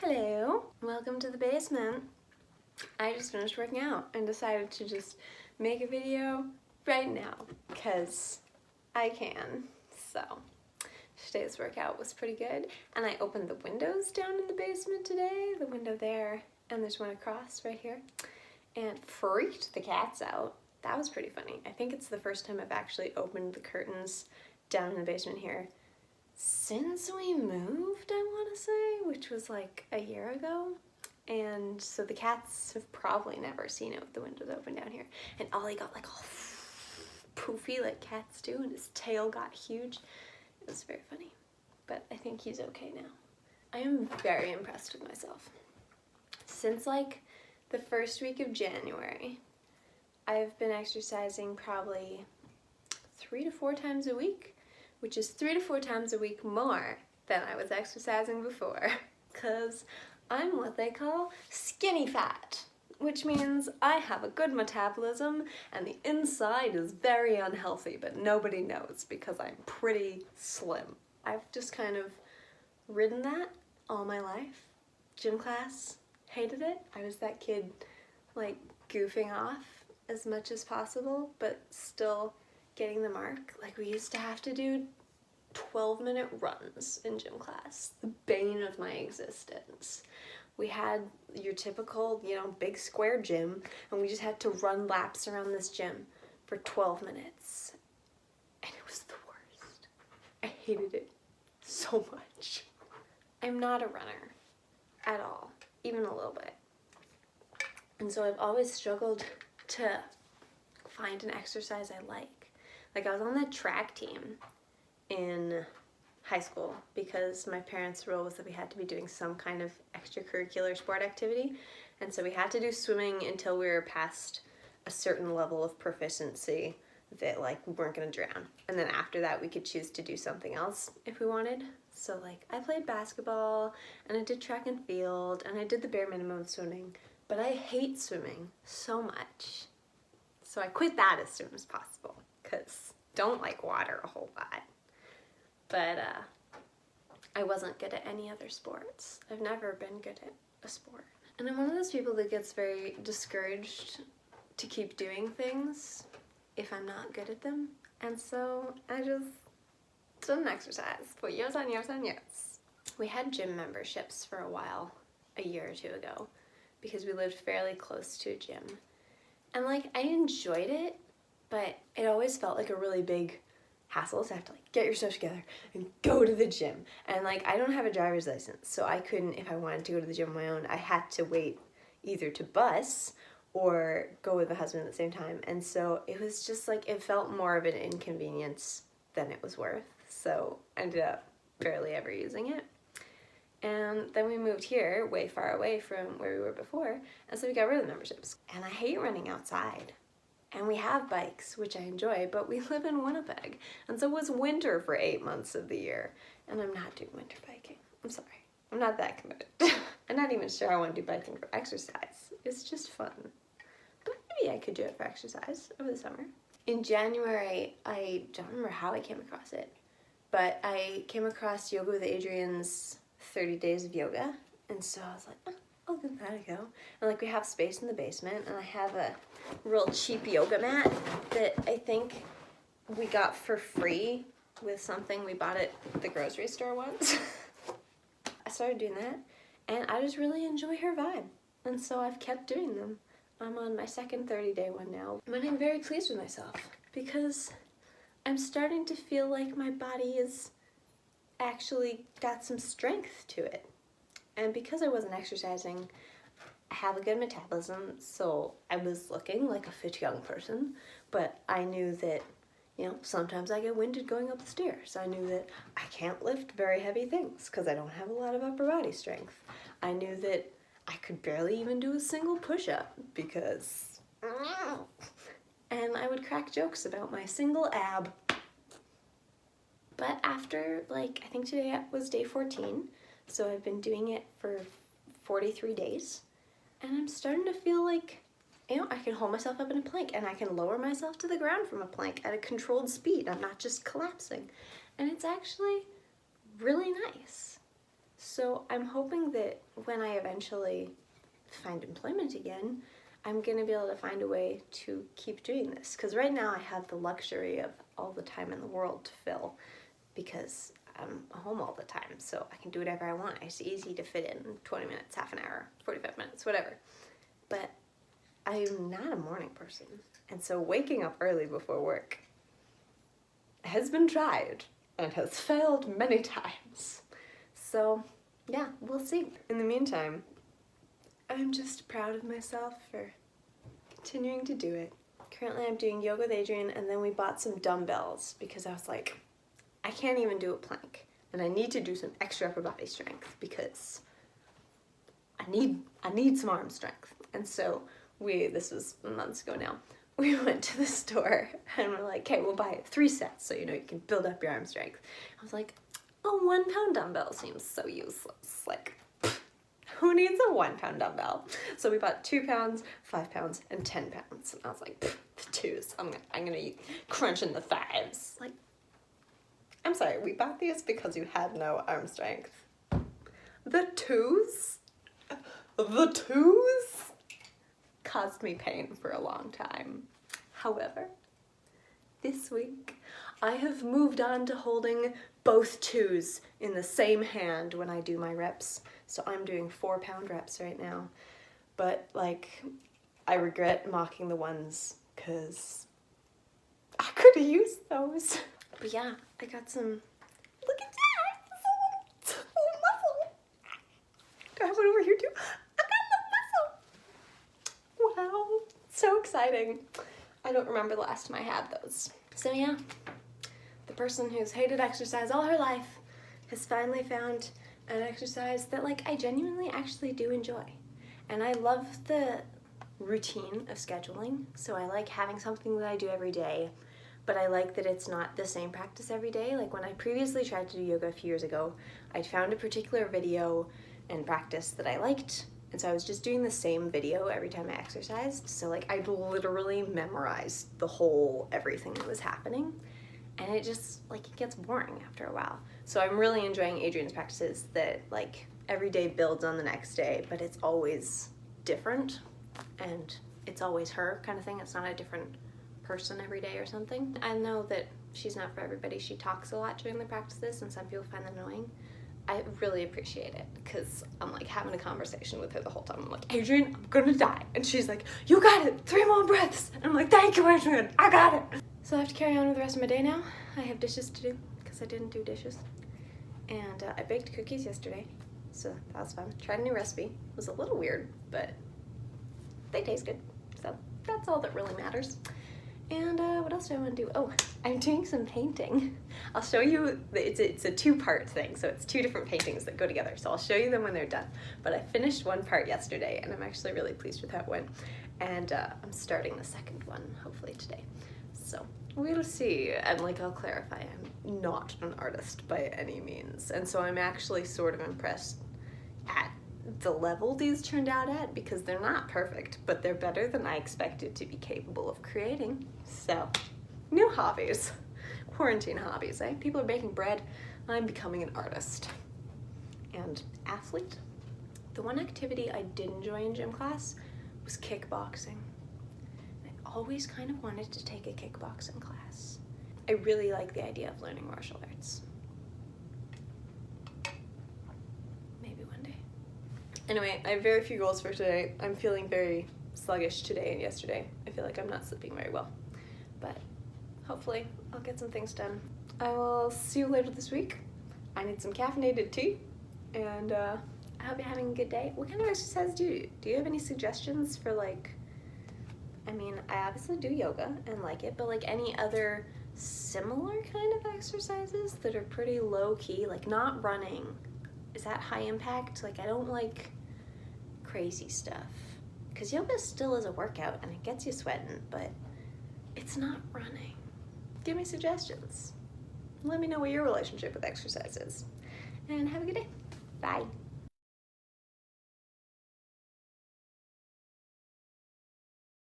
Hello, welcome to the basement. I just finished working out and decided to just make a video right now because I can. So today's workout was pretty good, and I opened the windows down in the basement today, the window there, and there's one across right here, and freaked the cats out. That was pretty funny. I think it's the first time I've actually opened the curtains down in the basement here since we moved, I want to say, which was like a year ago. And so the cats have probably never seen it with the windows open down here. And Ollie got like all poofy like cats do, and his tail got huge. It was very funny, but I think he's okay now. I am very impressed with myself. Since like the first week of January, I've been exercising probably 3 to 4 times a week, which is 3 to 4 times a week more than I was exercising before, because I'm what they call skinny fat, which means I have a good metabolism and the inside is very unhealthy, but nobody knows because I'm pretty slim. I've just kind of ridden that all my life. Gym class, hated it. I was that kid like goofing off as much as possible, but still getting the mark. Like we used to have to do 12-minute runs in gym class, the bane of my existence. We had your typical, big square gym, and we just had to run laps around this gym for 12 minutes. And it was the worst. I hated it so much. I'm not a runner at all, even a little bit. And so I've always struggled to find an exercise I like. Like I was on the track team in high school because my parents' rule was that we had to be doing some kind of extracurricular sport activity, and so we had to do swimming until we were past a certain level of proficiency that like we weren't gonna drown, and then after that we could choose to do something else if we wanted. So like I played basketball and I did track and field and I did the bare minimum of swimming, but I hate swimming so much, so I quit that as soon as possible because don't like water a whole lot. But I wasn't good at any other sports. I've never been good at a sport. And I'm one of those people that gets very discouraged to keep doing things if I'm not good at them. And so I just didn't exercise for years and years and years. We had gym memberships for a while, a year or two ago, because we lived fairly close to a gym. And like I enjoyed it, but it always felt like a really big hassle to have to like get your stuff together and go to the gym. And like I don't have a driver's license, so I couldn't, if I wanted to go to the gym on my own, I had to wait either to bus or go with my husband at the same time. And so it was just like, it felt more of an inconvenience than it was worth. So I ended up barely ever using it. And then we moved here, way far away from where we were before, and so we got rid of the memberships. And I hate running outside. And we have bikes, which I enjoy, but we live in Winnipeg. And so it was winter for 8 months of the year. And I'm not doing winter biking. I'm sorry. I'm not that committed. I'm not even sure I want to do biking for exercise. It's just fun. But maybe I could do it for exercise over the summer. In January, I don't remember how I came across it, but I came across Yoga with Adrian's 30 Days of Yoga. And so I was like, oh, I'll give that a go. And like we have space in the basement, and I have a real cheap yoga mat that I think we got for free with something we bought at the grocery store once. I started doing that, and I just really enjoy her vibe, and so I've kept doing them. I'm on my second 30-day one now, and I'm very pleased with myself because I'm starting to feel like my body is actually got some strength to it. And because I wasn't exercising, I have a good metabolism, so I was looking like a fit young person, but I knew that, sometimes I get winded going up the stairs. I knew that I can't lift very heavy things because I don't have a lot of upper body strength. I knew that I could barely even do a single push-up because... And I would crack jokes about my single ab. But after, I think today was day 14, so I've been doing it for 43 days, and I'm starting to feel like, I can hold myself up in a plank, and I can lower myself to the ground from a plank at a controlled speed. I'm not just collapsing, and it's actually really nice. So I'm hoping that when I eventually find employment again, I'm gonna be able to find a way to keep doing this. Because right now I have the luxury of all the time in the world to fill because I'm home all the time, so I can do whatever I want. It's easy to fit in 20 minutes, half an hour, 45 minutes, whatever. But I'm not a morning person, and so waking up early before work has been tried and has failed many times. So yeah, we'll see. In the meantime, I'm just proud of myself for continuing to do it. Currently I'm doing yoga with Adrian, and then we bought some dumbbells because I was like, I can't even do a plank, and I need to do some extra upper body strength because I need some arm strength. And so this was months ago now, we went to the store and we're like, okay, we'll buy 3 sets so you know you can build up your arm strength. I was like, a 1 pound dumbbell seems so useless. Like, who needs a 1 pound dumbbell? So we bought 2 pounds, 5 pounds, and 10 pounds. And I was like, the 2s, I'm gonna crunch in the 5s. Like, I'm sorry, we bought these because you had no arm strength. The 2s caused me pain for a long time. However, this week I have moved on to holding both 2s in the same hand when I do my reps. So I'm doing 4 pound reps right now. But like, I regret mocking the 1s because I could have used those. But yeah, I got some, look at that, it's a little muscle. Do I have one over here too? I got a muscle. Wow, so exciting. I don't remember the last time I had those. So yeah, the person who's hated exercise all her life has finally found an exercise that like I genuinely actually do enjoy. And I love the routine of scheduling, so I like having something that I do every day, but I like that it's not the same practice every day. Like when I previously tried to do yoga a few years ago, I'd found a particular video and practice that I liked, and so I was just doing the same video every time I exercised. So like I'd literally memorized the whole everything that was happening, and it just like it gets boring after a while. So I'm really enjoying Adrian's practices that like every day builds on the next day, but it's always different and it's always her kind of thing. It's not a different person every day or something. I know that she's not for everybody. She talks a lot during the practices and some people find that annoying. I really appreciate it because I'm like having a conversation with her the whole time. I'm like, Adrian, I'm gonna die. And she's like, you got it, 3 more breaths. And I'm like, thank you, Adrian, I got it. So I have to carry on with the rest of my day now. I have dishes to do because I didn't do dishes. And I baked cookies yesterday, so that was fun. Tried a new recipe. It was a little weird, but they taste good. So that's all that really matters. And what else do I want to do? Oh, I'm doing some painting. I'll show you, it's a 2-part thing, so it's 2 different paintings that go together. So I'll show you them when they're done. But I finished one part yesterday, and I'm actually really pleased with how it went. And I'm starting the second one, hopefully today. So we'll see. And like, I'll clarify, I'm not an artist by any means. And so I'm actually sort of impressed at the level these turned out at, because they're not perfect, but they're better than I expected to be capable of creating. So, new hobbies. Quarantine hobbies, eh? People are baking bread. I'm becoming an artist. And athlete. The one activity I did enjoy in gym class was kickboxing. I always kind of wanted to take a kickboxing class. I really like the idea of learning martial arts. Maybe one day. Anyway, I have very few goals for today. I'm feeling very sluggish today and yesterday. I feel like I'm not sleeping very well. But hopefully I'll get some things done. I will see you later this week. I need some caffeinated tea, and I hope you're having a good day. What kind of exercise do you do? Do you have any suggestions for like, I mean, I obviously do yoga and like it, but like any other similar kind of exercises that are pretty low key, like not running? Is that high impact? Like I don't like crazy stuff, because yoga still is a workout and it gets you sweating, but it's not running. Give me suggestions. Let me know what your relationship with exercise is. And have a good day. Bye.